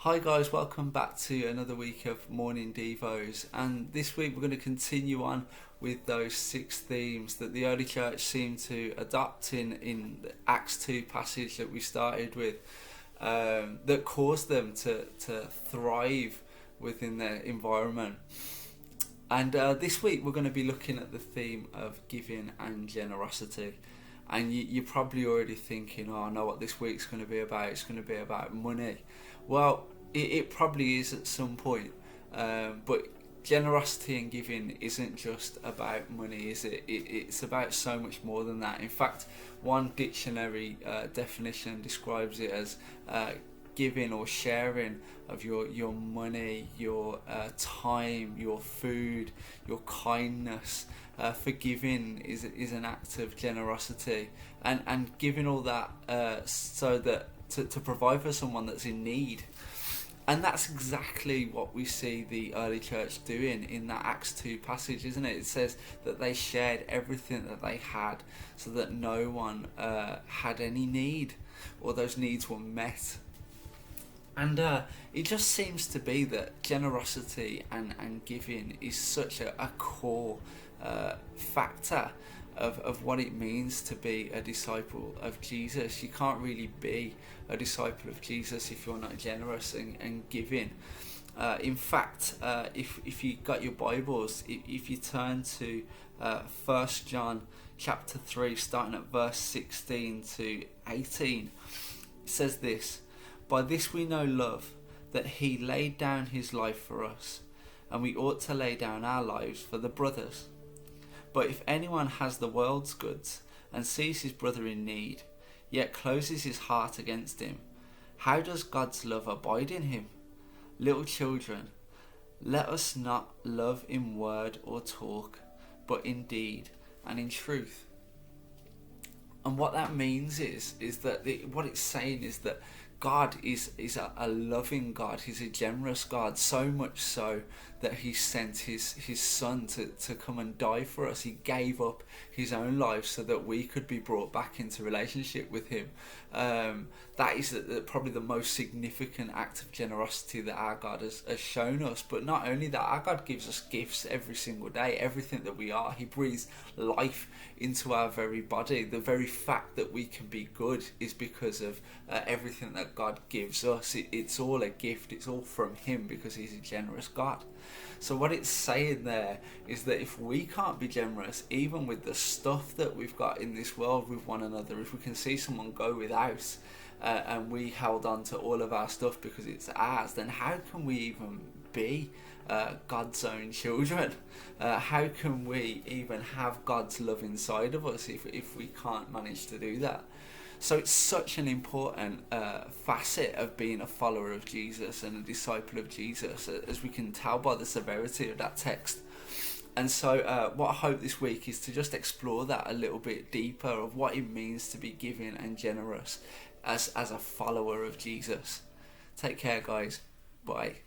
Hi guys, welcome back to another week of Morning Devos, and this week we're going to continue on with those 6 themes that the early church seemed to adopt in the Acts 2 passage that we started with, that caused them to thrive within their environment. And this week we're going to be looking at the theme of giving and generosity. And you're probably already thinking, oh, I know what this week's going to be about. It's going to be about money. Well, it probably is at some point. But generosity and giving isn't just about money, is it? It's about so much more than that. In fact, one dictionary definition describes it as giving or sharing of your money, your time, your food, your kindness. Forgiving is an act of generosity, and giving all that so that to provide for someone that's in need. And that's exactly what we see the early church doing in that Acts 2 passage, isn't it? It says that they shared everything that they had so that no one had any need, or those needs were met. And it just seems to be that generosity and giving is such a core factor of what it means to be a disciple of Jesus. You can't really be a disciple of Jesus if you're not generous and giving. In fact, if you got your Bibles, if you turn to 1 John chapter 3, starting at verse 16 to 18, it says this: "By this we know love, that he laid down his life for us, and we ought to lay down our lives for the brothers. But if anyone has the world's goods and sees his brother in need, yet closes his heart against him, how does God's love abide in him? Little children, let us not love in word or talk, but in deed and in truth." And what that means is that what it's saying is that God is a loving God. He's a generous God, so much so that he sent his son to come and die for us. He gave up his own life so that we could be brought back into relationship with him. That is probably the most significant act of generosity that our God has shown us. But not only that, our God gives us gifts every single day. Everything that we are, he breathes life into our very body. The very fact that we can be good is because of everything that God gives us. It's all a gift. It's all from him because he's a generous God. So what it's saying there is that if we can't be generous, even with the stuff that we've got in this world with one another, if we can see someone go without and we held on to all of our stuff because it's ours, then how can we even be God's own children? How can we even have God's love inside of us if we can't manage to do that? So it's such an important facet of being a follower of Jesus and a disciple of Jesus, as we can tell by the severity of that text. And so what I hope this week is to just explore that a little bit deeper, of what it means to be giving and generous as a follower of Jesus. Take care, guys. Bye.